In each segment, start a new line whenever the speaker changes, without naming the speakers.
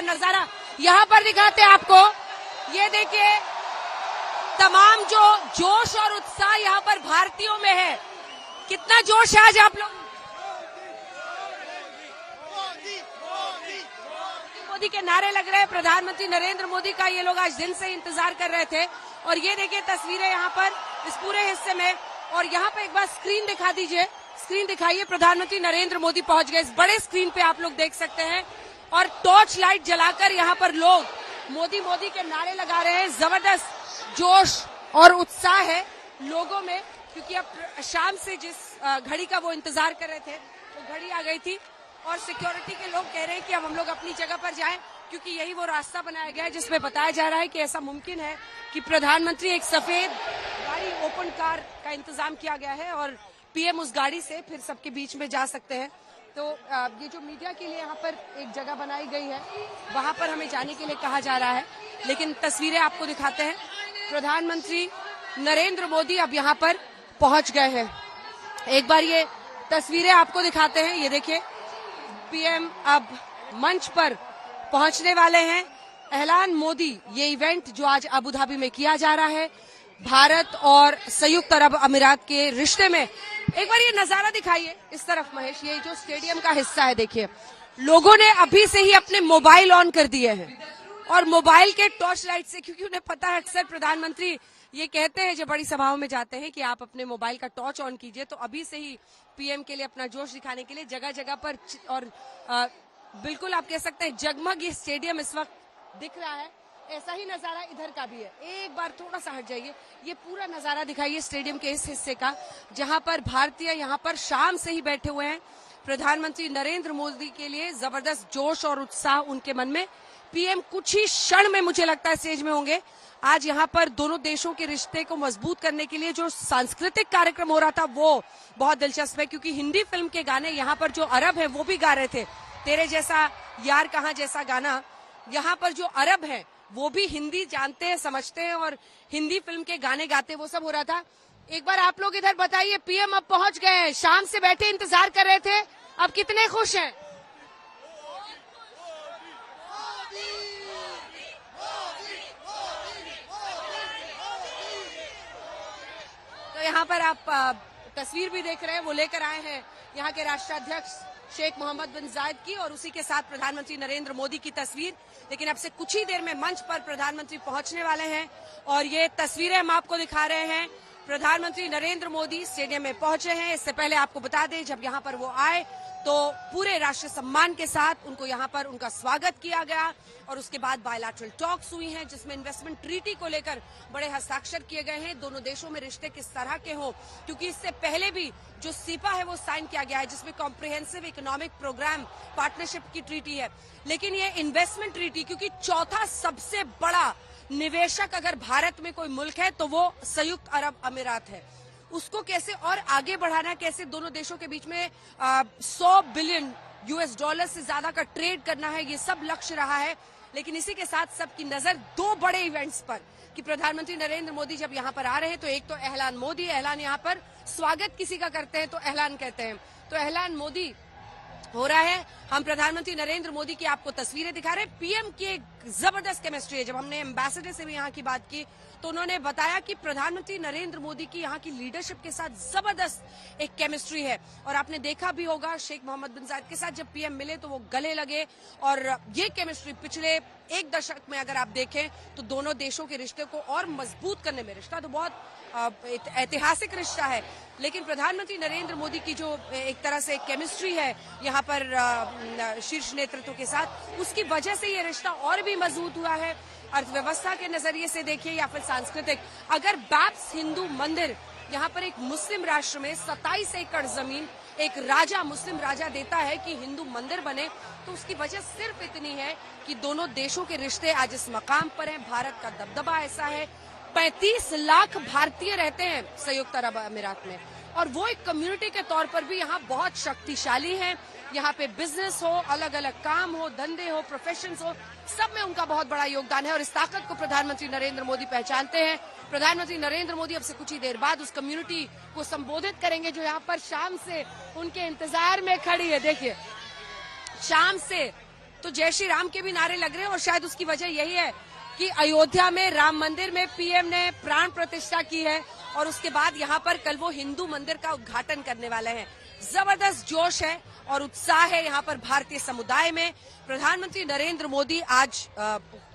नजारा यहाँ पर दिखाते हैं आपको। ये देखिए तमाम जो जोश और उत्साह यहाँ पर भारतीयों में है। कितना जोश है आज आप लोग। मोदी के नारे लग रहे हैं, प्रधानमंत्री नरेंद्र मोदी का ये लोग आज दिन से इंतजार कर रहे थे। और ये देखिए तस्वीरें यहाँ पर इस पूरे हिस्से में। और यहाँ पे एक बार स्क्रीन दिखा दीजिए, स्क्रीन दिखाइए। प्रधानमंत्री नरेंद्र मोदी पहुंच गए इस बड़े स्क्रीन पे, आप लोग देख सकते हैं। और टॉर्च लाइट जलाकर यहाँ पर लोग मोदी मोदी के नारे लगा रहे हैं। जबरदस्त जोश और उत्साह है लोगों में, क्योंकि अब शाम से जिस घड़ी का वो इंतजार कर रहे थे वो घड़ी आ गई थी। और सिक्योरिटी के लोग कह रहे हैं कि अब हम लोग अपनी जगह पर जाएं, क्योंकि यही वो रास्ता बनाया गया है जिसमें बताया जा रहा है कि ऐसा मुमकिन है कि प्रधानमंत्री एक सफेद गाड़ी ओपन कार का इंतजाम किया गया है और पीएम उस गाड़ी से फिर सबके बीच में जा सकते हैं। तो ये जो मीडिया के लिए यहाँ पर एक जगह बनाई गई है वहां पर हमें जाने के लिए कहा जा रहा है। लेकिन तस्वीरें आपको दिखाते हैं, प्रधानमंत्री नरेंद्र मोदी अब यहाँ पर पहुंच गए हैं। एक बार ये तस्वीरें आपको दिखाते हैं। ये देखिए पीएम अब मंच पर पहुंचने वाले हैं। ऐलान मोदी ये इवेंट जो आज अबू धाबी में किया जा रहा है भारत और संयुक्त अरब अमीरात के रिश्ते में। एक बार ये नजारा दिखाइए इस तरफ महेश, ये जो स्टेडियम का हिस्सा है देखिए, लोगों ने अभी से ही अपने मोबाइल ऑन कर दिए हैं और मोबाइल के टॉर्च लाइट से, क्योंकि उन्हें पता है अक्सर प्रधानमंत्री ये कहते हैं जब बड़ी सभाओं में जाते हैं कि आप अपने मोबाइल का टॉर्च ऑन कीजिए। तो अभी से ही पीएम के लिए अपना जोश दिखाने के लिए जगह जगह पर और बिल्कुल आप कह सकते हैं जगमग ये स्टेडियम इस वक्त दिख रहा है। ऐसा ही नजारा इधर का भी है। एक बार थोड़ा सा हट जाइए, ये पूरा नजारा दिखाइए स्टेडियम के इस हिस्से का, जहां पर भारतीय यहाँ पर शाम से ही बैठे हुए हैं। प्रधानमंत्री नरेंद्र मोदी के लिए जबरदस्त जोश और उत्साह उनके मन में। पीएम कुछ ही क्षण में मुझे लगता है स्टेज में होंगे। आज यहाँ पर दोनों देशों के रिश्ते को मजबूत करने के लिए जो सांस्कृतिक कार्यक्रम हो रहा था वो बहुत दिलचस्प है, क्योंकि हिंदी फिल्म के गाने यहाँ पर जो अरब है वो भी गा रहे थे। तेरे जैसा यार कहाँ जैसा गाना, यहाँ पर जो अरब है वो भी हिंदी जानते हैं, समझते हैं और हिंदी फिल्म के गाने गाते, वो सब हो रहा था। एक बार आप लोग इधर बताइए, पीएम अब पहुंच गए हैं, शाम से बैठे इंतजार कर रहे थे, अब कितने खुश हैं? तो यहाँ पर आप तस्वीर भी देख रहे हैं, वो लेकर आए हैं यहाँ के राष्ट्राध्यक्ष शेख मोहम्मद बिन जायद की और उसी के साथ प्रधानमंत्री नरेंद्र मोदी की तस्वीर। लेकिन अब से कुछ ही देर में मंच पर प्रधानमंत्री पहुंचने वाले हैं और ये तस्वीरें हम आपको दिखा रहे हैं। प्रधानमंत्री नरेंद्र मोदी स्टेडियम में पहुंचे हैं। इससे पहले आपको बता दें जब यहाँ पर वो आए तो पूरे राष्ट्रीय सम्मान के साथ उनको यहाँ पर उनका स्वागत किया गया और उसके बाद बायलैटरल टॉक्स हुई हैं जिसमें इन्वेस्टमेंट ट्रीटी को लेकर बड़े हस्ताक्षर किए गए हैं। दोनों देशों में रिश्ते किस तरह के हों, क्योंकि इससे पहले भी जो सीपा है वो साइन किया गया है जिसमें कॉम्प्रिहेंसिव इकोनॉमिक प्रोग्राम पार्टनरशिप की ट्रीटी है। लेकिन ये इन्वेस्टमेंट ट्रीटी, क्योंकि चौथा सबसे बड़ा निवेशक अगर भारत में कोई मुल्क है तो वो संयुक्त अरब अमीरात है, उसको कैसे और आगे बढ़ाना, कैसे दोनों देशों के बीच में 100 बिलियन यूएस डॉलर से ज्यादा का ट्रेड करना है, ये सब लक्ष्य रहा है। लेकिन इसी के साथ सबकी नजर दो बड़े इवेंट्स पर कि प्रधानमंत्री नरेंद्र मोदी जब यहाँ पर आ रहे हैं तो एक तो ऐलान मोदी, ऐलान यहाँ पर स्वागत किसी का करते हैं तो ऐलान कहते हैं, तो ऐलान मोदी हो रहा है। हम प्रधानमंत्री नरेंद्र मोदी की आपको तस्वीरें दिखा रहे हैं। पीएम की एक जबरदस्त केमिस्ट्री है। जब हमने एम्बेसडर से भी यहाँ की बात की तो उन्होंने बताया कि प्रधानमंत्री नरेंद्र मोदी की यहाँ की लीडरशिप के साथ जबरदस्त एक केमिस्ट्री है। और आपने देखा भी होगा शेख मोहम्मद बिन जायद के साथ जब पीएम मिले तो वो गले लगे और ये केमिस्ट्री पिछले एक दशक में अगर आप देखें तो दोनों देशों के रिश्ते को और मजबूत करने में, रिश्ता तो बहुत ऐतिहासिक रिश्ता है, लेकिन प्रधानमंत्री नरेंद्र मोदी की जो एक तरह से केमिस्ट्री है यहाँ पर शीर्ष नेतृत्व के साथ, उसकी वजह से ये रिश्ता और भी मजबूत हुआ है। अर्थव्यवस्था के नजरिए से देखिए या फिर सांस्कृतिक, अगर बैप्स हिंदू मंदिर यहाँ पर एक मुस्लिम राष्ट्र में 27 एकड़ जमीन एक राजा, मुस्लिम राजा देता है कि हिंदू मंदिर बने, तो उसकी वजह सिर्फ इतनी है कि दोनों देशों के रिश्ते आज इस मकाम पर हैं। भारत का दबदबा ऐसा है, 35 लाख भारतीय रहते हैं संयुक्त अरब अमीरात में और वो एक कम्युनिटी के तौर पर भी यहाँ बहुत शक्तिशाली हैं। यहाँ पे बिजनेस हो, अलग अलग काम हो, धंधे हो, प्रोफेशंस हो, सब में उनका बहुत बड़ा योगदान है और इस ताकत को प्रधानमंत्री नरेंद्र मोदी पहचानते हैं। प्रधानमंत्री नरेंद्र मोदी अब से कुछ ही देर बाद उस कम्युनिटी को संबोधित करेंगे जो यहाँ पर शाम से उनके इंतजार में खड़ी है। देखिए शाम से तो जय श्री राम के भी नारे लग रहे हैं और शायद उसकी वजह यही है कि अयोध्या में राम मंदिर में पीएम ने प्राण प्रतिष्ठा की है और उसके बाद यहाँ पर कल वो हिंदू मंदिर का उद्घाटन करने वाले हैं। जबरदस्त जोश है और उत्साह है यहाँ पर भारतीय समुदाय में। प्रधानमंत्री नरेंद्र मोदी आज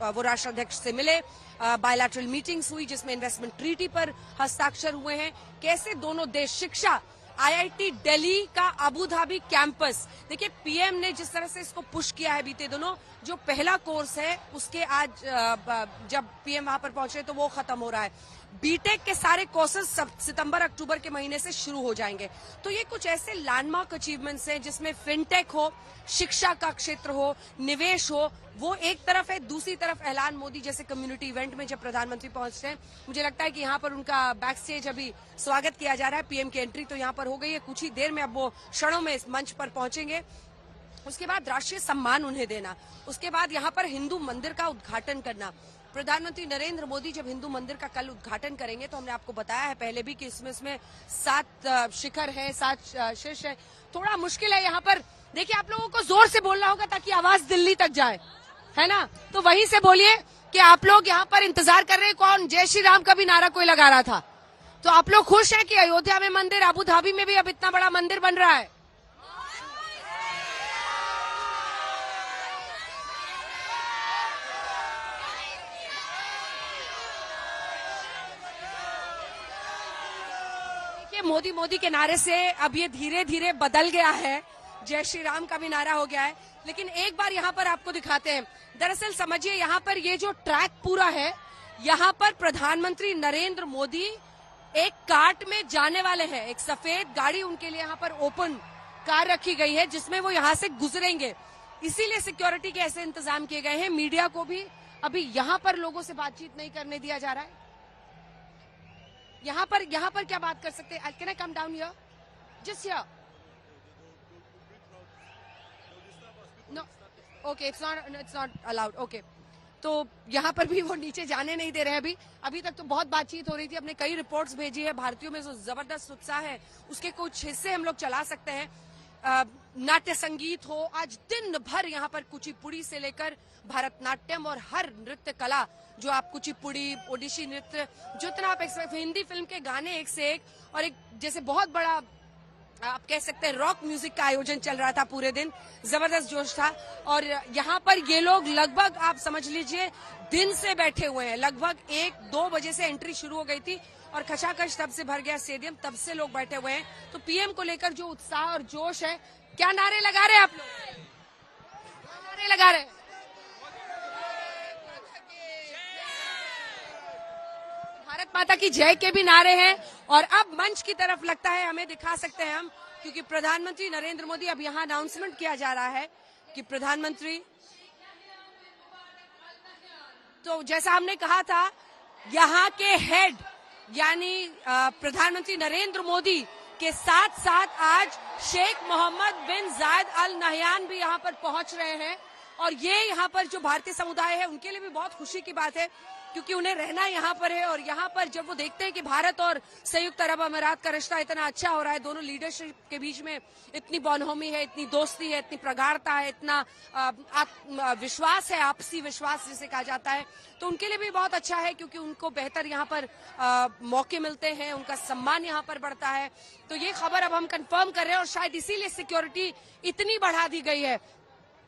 वो राष्ट्राध्यक्ष से मिले, बायलैटरल मीटिंग्स हुई जिसमें इन्वेस्टमेंट ट्रीटी पर हस्ताक्षर हुए हैं। कैसे दोनों देश शिक्षा, आईआईटी दिल्ली का अबू धाबी कैंपस, देखिए पीएम ने जिस तरह से इसको पुश किया है बीते दिनों, जो पहला कोर्स है उसके आज जब पीएम वहां पर पहुंचे तो वो खत्म हो रहा है। बीटेक के सारे कोर्सेज सितंबर अक्टूबर के महीने से शुरू हो जाएंगे। तो ये कुछ ऐसे लैंडमार्क अचीवमेंट्स हैं जिसमें फिनटेक हो, शिक्षा का क्षेत्र हो, निवेश हो, वो एक तरफ है। दूसरी तरफ ऐलान मोदी जैसे कम्युनिटी इवेंट में जब प्रधानमंत्री पहुंचते हैं, मुझे लगता है कि यहाँ पर उनका बैक स्टेज अभी स्वागत किया जा रहा है। पीएम की एंट्री तो यहाँ पर हो गई है, कुछ ही देर में अब वो क्षणों में इस मंच पर पहुंचेंगे। उसके बाद राष्ट्रीय सम्मान उन्हें देना, उसके बाद यहाँ पर हिंदू मंदिर का उद्घाटन करना। प्रधानमंत्री नरेंद्र मोदी जब हिंदू मंदिर का कल उद्घाटन करेंगे तो हमने आपको बताया है पहले भी कि इसमें 7 शिखर है, 7 शीर्ष है। थोड़ा मुश्किल है यहाँ पर, देखिए आप लोगों को जोर से बोलना होगा ताकि आवाज दिल्ली तक जाए, है ना? तो वहीं से बोलिए कि आप लोग यहाँ पर इंतजार कर रहे हैं कौन जय श्री राम का भी नारा कोई लगा रहा था। तो आप लोग खुश हैं कि अयोध्या में मंदिर, अबू धाबी में भी अब इतना बड़ा मंदिर बन रहा है। मोदी मोदी के नारे से अब ये धीरे धीरे बदल गया है, जय श्री राम का भी नारा हो गया है। लेकिन एक बार यहाँ पर आपको दिखाते हैं। दरअसल समझिए यहाँ पर ये जो ट्रैक पूरा है, यहाँ पर प्रधानमंत्री नरेंद्र मोदी एक कार्ट में जाने वाले हैं। एक सफेद गाड़ी उनके लिए यहाँ पर ओपन कार रखी गई है जिसमें वो यहाँ से गुजरेंगे। इसीलिए सिक्योरिटी के ऐसे इंतजाम किए गए हैं। मीडिया को भी अभी यहाँ पर लोगों से बातचीत नहीं करने दिया जा रहा है। यहाँ पर क्या बात कर सकते हैं? Can I come down here? Just here? No, okay, it's not allowed. Okay, तो यहाँ पर भी वो नीचे जाने नहीं दे रहे हैं। अभी तक तो बहुत बातचीत हो रही थी। हमने कई रिपोर्ट्स भेजी है। भारतीयों में जो जबरदस्त उत्साह है उसके कुछ हिस्से हम लोग चला सकते हैं। नाट्य संगीत हो, आज दिन भर यहाँ पर कुचिपुड़ी से लेकर भरतनाट्यम और हर नृत्य कला, जो आप कुचिपुड़ी, ओडिसी नृत्य, जितना आप हिंदी फिल्म के गाने एक से एक, और एक जैसे बहुत बड़ा आप कह सकते हैं रॉक म्यूजिक का आयोजन चल रहा था पूरे दिन। जबरदस्त जोश था। और यहाँ पर ये लोग लगभग आप समझ लीजिए दिन से बैठे हुए हैं। लगभग 1-2 बजे से एंट्री शुरू हो गई थी और खचाखच तब से भर गया स्टेडियम, तब से लोग बैठे हुए हैं। तो पीएम को लेकर जो उत्साह और जोश है, क्या नारे लगा रहे हैं आप लोग? नारे लगा रहे हैं? भारत माता की जय के भी नारे हैं। और अब मंच की तरफ लगता है हमें दिखा सकते हैं हम, क्योंकि प्रधानमंत्री नरेंद्र मोदी, अब यहाँ अनाउंसमेंट किया जा रहा है कि प्रधानमंत्री, तो जैसा हमने कहा था, यहाँ के हेड यानी प्रधानमंत्री नरेंद्र मोदी के साथ साथ आज शेख मोहम्मद बिन जायद अल नहयान भी यहाँ पर पहुंच रहे हैं। और ये यहाँ पर जो भारतीय समुदाय है उनके लिए भी बहुत खुशी की बात है, क्योंकि उन्हें रहना यहाँ पर है। और यहाँ पर जब वो देखते हैं कि भारत और संयुक्त अरब अमीरात का रिश्ता इतना अच्छा हो रहा है, दोनों लीडरशिप के बीच में इतनी बौनहोमी है, इतनी दोस्ती है, इतनी प्रगाढ़ता है, इतना विश्वास है, आपसी विश्वास जिसे कहा जाता है, तो उनके लिए भी बहुत अच्छा है, क्योंकि उनको बेहतर यहाँ पर मौके मिलते हैं, उनका सम्मान यहाँ पर बढ़ता है। तो ये खबर अब हम कंफर्म कर रहे हैं और शायद इसीलिए सिक्योरिटी इतनी बढ़ा दी गई है,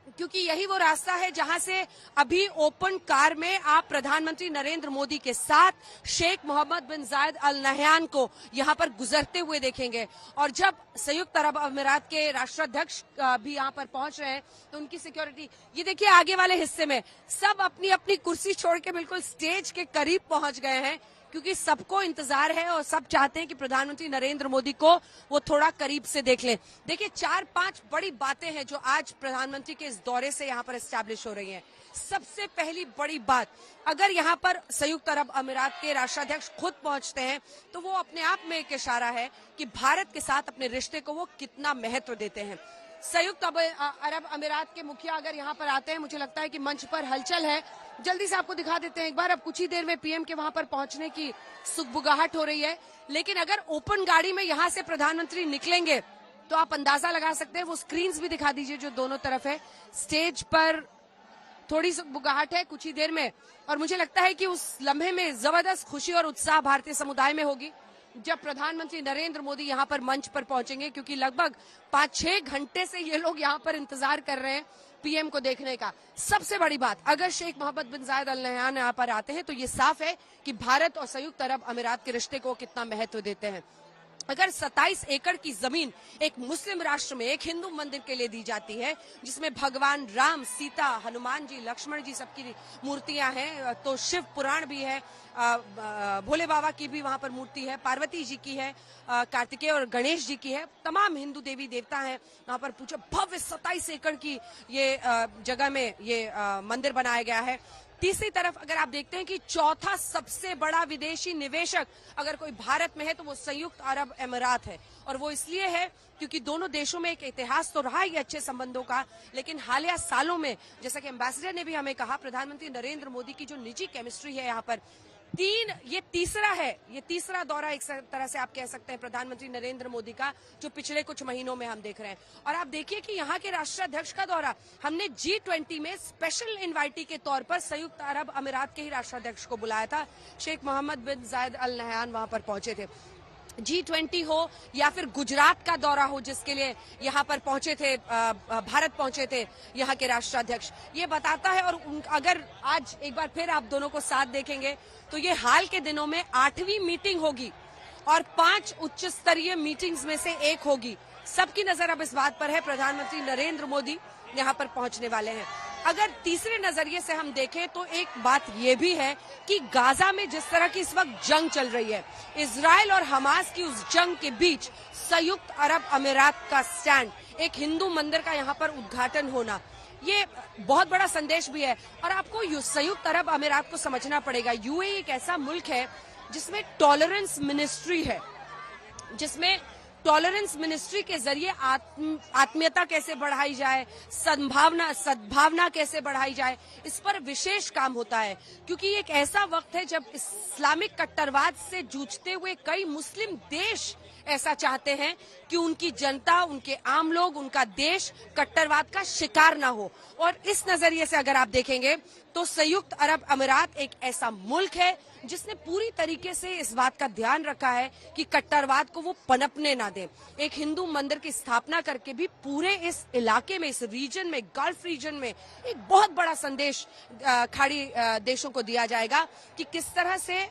क्योंकि यही वो रास्ता है जहां से अभी ओपन कार में आप प्रधानमंत्री नरेंद्र मोदी के साथ शेख मोहम्मद बिन जायद अल नहयान को यहां पर गुजरते हुए देखेंगे। और जब संयुक्त अरब अमीरात के राष्ट्राध्यक्ष भी यहां पर पहुंच रहे हैं तो उनकी सिक्योरिटी, ये देखिए आगे वाले हिस्से में सब अपनी अपनी कुर्सी छोड़ के बिल्कुल स्टेज के करीब पहुंच गए हैं, क्योंकि सबको इंतजार है और सब चाहते हैं कि प्रधानमंत्री नरेंद्र मोदी को वो थोड़ा करीब से देख लें। देखिए 4-5 बड़ी बातें हैं जो आज प्रधानमंत्री के इस दौरे से यहाँ पर एस्टैब्लिश हो रही हैं। सबसे पहली बड़ी बात, अगर यहाँ पर संयुक्त अरब अमीरात के राष्ट्राध्यक्ष खुद पहुंचते हैं तो वो अपने आप में एक इशारा है कि भारत के साथ अपने रिश्ते को वो कितना महत्व देते हैं। संयुक्त अरब अमीरात के मुखिया अगर यहाँ पर आते हैं, मुझे लगता है कि मंच पर हलचल है। जल्दी से आपको दिखा देते हैं एक बार। अब कुछ ही देर में पीएम के वहां पर पहुंचने की सुगबुगाहट हो रही है, लेकिन अगर ओपन गाड़ी में यहां से प्रधानमंत्री निकलेंगे तो आप अंदाजा लगा सकते हैं। वो स्क्रीन्स भी दिखा दीजिए जो दोनों तरफ है। स्टेज पर थोड़ी सी बुगाहट है कुछ ही देर में, और मुझे लगता है कि उस लम्हे में जबरदस्त खुशी और उत्साह भारतीय समुदाय में होगी जब प्रधानमंत्री नरेंद्र मोदी यहाँ पर मंच पर पहुंचेंगे, क्योंकि लगभग 5-6 घंटे से ये लोग यहाँ पर इंतजार कर रहे हैं पीएम को देखने का। सबसे बड़ी बात, अगर शेख मोहम्मद बिन जायद अल नहयान यहाँ पर आते हैं तो ये साफ है कि भारत और संयुक्त अरब अमीरात के रिश्ते को कितना महत्व देते हैं। अगर 27 एकड़ की जमीन एक मुस्लिम राष्ट्र में एक हिंदू मंदिर के लिए दी जाती है, जिसमें भगवान राम, सीता, हनुमान जी, लक्ष्मण जी सबकी मूर्तियां हैं, तो शिव पुराण भी है, भोले बाबा की भी वहां पर मूर्ति है, पार्वती जी की है, कार्तिकेय और गणेश जी की है, तमाम हिंदू देवी देवता हैं वहां पर। पूछो भव्य 27 एकड़ की ये जगह में ये मंदिर बनाया गया है। तीसरी तरफ अगर आप देखते हैं कि चौथा सबसे बड़ा विदेशी निवेशक अगर कोई भारत में है तो वो संयुक्त अरब अमीरात है, और वो इसलिए है क्योंकि दोनों देशों में एक इतिहास तो रहा ही अच्छे संबंधों का, लेकिन हालिया सालों में जैसा कि एम्बेसडर ने भी हमें कहा, प्रधानमंत्री नरेंद्र मोदी की जो निजी केमिस्ट्री है यहाँ पर ये तीसरा दौरा एक तरह से आप कह सकते हैं प्रधानमंत्री नरेंद्र मोदी का, जो पिछले कुछ महीनों में हम देख रहे हैं। और आप देखिए कि यहाँ के राष्ट्राध्यक्ष का दौरा हमने G20 में स्पेशल इनवाइटी के तौर पर संयुक्त अरब अमीरात के ही राष्ट्राध्यक्ष को बुलाया था। शेख मोहम्मद बिन जायद अल नहयान वहां पर पहुंचे थे। G20 हो या फिर गुजरात का दौरा हो जिसके लिए यहाँ पर पहुंचे थे, भारत पहुंचे थे यहाँ के राष्ट्राध्यक्ष, ये बताता है। और अगर आज एक बार फिर आप दोनों को साथ देखेंगे तो ये हाल के दिनों में 8वीं मीटिंग होगी और 5 उच्च स्तरीय मीटिंग्स में से एक होगी। सबकी नजर अब इस बात पर है, प्रधानमंत्री नरेंद्र मोदी यहाँ पर पहुंचने वाले हैं। अगर तीसरे नजरिए से हम देखें तो एक बात ये भी है कि गाजा में जिस तरह की इस वक्त जंग चल रही है, इजराइल और हमास की उस जंग के बीच संयुक्त अरब अमीरात का स्टैंड, एक हिंदू मंदिर का यहाँ पर उद्घाटन होना, ये बहुत बड़ा संदेश भी है। और आपको संयुक्त अरब अमीरात को समझना पड़ेगा, यूएई एक ऐसा मुल्क है जिसमें टॉलरेंस मिनिस्ट्री है, जिसमें टॉलरेंस मिनिस्ट्री के जरिए आत्मीयता कैसे बढ़ाई जाए, सद्भावना कैसे बढ़ाई जाए, इस पर विशेष काम होता है। क्योंकि एक ऐसा वक्त है जब इस्लामिक कट्टरवाद से जूझते हुए कई मुस्लिम देश ऐसा चाहते हैं कि उनकी जनता, उनके आम लोग, उनका देश कट्टरवाद का शिकार ना हो। और इस नजरिए से अगर आप देखेंगे तो संयुक्त अरब अमीरात एक ऐसा मुल्क है जिसने पूरी तरीके से इस बात का ध्यान रखा है कि कट्टरवाद को वो पनपने ना दे। एक हिंदू मंदिर की स्थापना करके भी पूरे इस इलाके में, इस रीजन में, गल्फ रीजन में एक बहुत बड़ा संदेश खाड़ी देशों को दिया जाएगा कि किस तरह से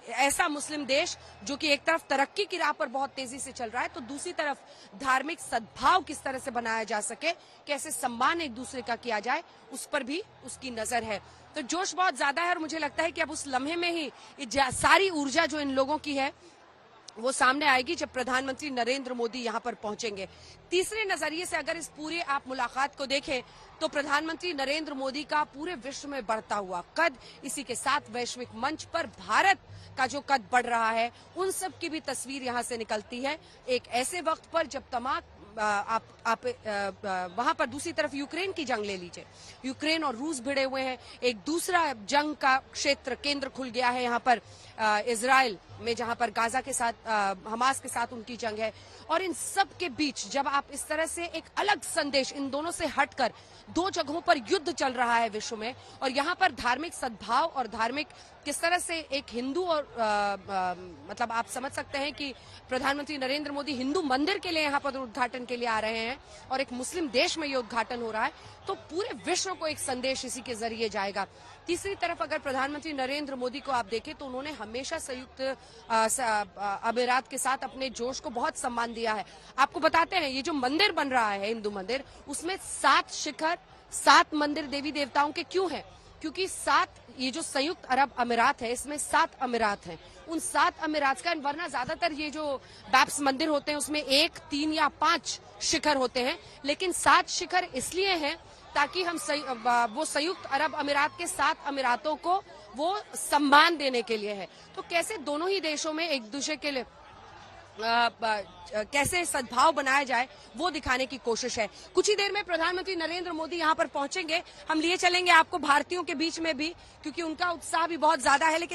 ऐसा मुस्लिम देश जो कि एक तरफ तरक्की की राह पर बहुत तेजी से चल रहा है, तो दूसरी तरफ धार्मिक सद्भाव किस तरह से बनाया जा सके, कैसे सम्मान एक दूसरे का किया जाए, उस पर भी उसकी नजर है। तो जोश बहुत ज्यादा है और मुझे लगता है कि अब उस लम्हे में ही सारी ऊर्जा जो इन लोगों की है वो सामने आएगी जब प्रधानमंत्री नरेंद्र मोदी यहाँ पर पहुंचेंगे। तीसरे नजरिए से अगर इस पूरे आप मुलाकात को देखें तो प्रधानमंत्री नरेंद्र मोदी का पूरे विश्व में बढ़ता हुआ कद, इसी के साथ वैश्विक मंच पर भारत का जो कद बढ़ रहा है, उन सब की भी तस्वीर यहाँ से निकलती है। एक ऐसे वक्त पर जब तमाम आप वहां पर दूसरी तरफ यूक्रेन की जंग ले लीजिए, यूक्रेन और रूस भिड़े हुए हैं, एक दूसरा जंग का क्षेत्र केंद्र खुल गया है यहाँ पर इजराइल में, जहां पर गाजा के साथ हमास के साथ उनकी जंग है। और इन सब के बीच जब आप इस तरह से एक अलग संदेश, इन दोनों से हटकर दो जगहों पर युद्ध चल रहा है विश्व में, और यहाँ पर धार्मिक सद्भाव और धार्मिक किस तरह से एक हिंदू और मतलब आप समझ सकते हैं कि प्रधानमंत्री नरेंद्र मोदी हिंदू मंदिर के लिए यहाँ पर उद्घाटन के लिए आ रहे हैं और एक मुस्लिम देश में ये उद्घाटन हो रहा है, तो पूरे विश्व को एक संदेश इसी के जरिए जाएगा। तीसरी तरफ अगर प्रधानमंत्री नरेंद्र मोदी को आप देखें तो उन्होंने हमेशा संयुक्त अमीरात के साथ अपने जोश को बहुत सम्मान दिया है। आपको बताते हैं ये जो मंदिर बन रहा है हिंदू मंदिर, उसमें 7 शिखर, 7 मंदिर देवी देवताओं के क्यों हैं? क्योंकि 7 ये जो संयुक्त अरब अमीरात है इसमें 7 अमीरात हैं, उन 7 अमीरात का, वरना ज्यादातर ये जो बैप्स मंदिर होते हैं उसमें 1, 3 या 5 शिखर होते हैं, लेकिन 7 शिखर इसलिए हैं ताकि हम वो संयुक्त अरब अमीरात के 7 अमीरातों को वो सम्मान देने के लिए है। तो कैसे दोनों ही देशों में एक दूसरे के लिए कैसे सद्भाव बनाया जाए वो दिखाने की कोशिश है। कुछ ही देर में प्रधानमंत्री नरेंद्र मोदी यहाँ पर पहुंचेंगे, हम लिए चलेंगे आपको भारतीयों के बीच में भी, क्योंकि उनका उत्साह भी बहुत ज्यादा है। लेकिन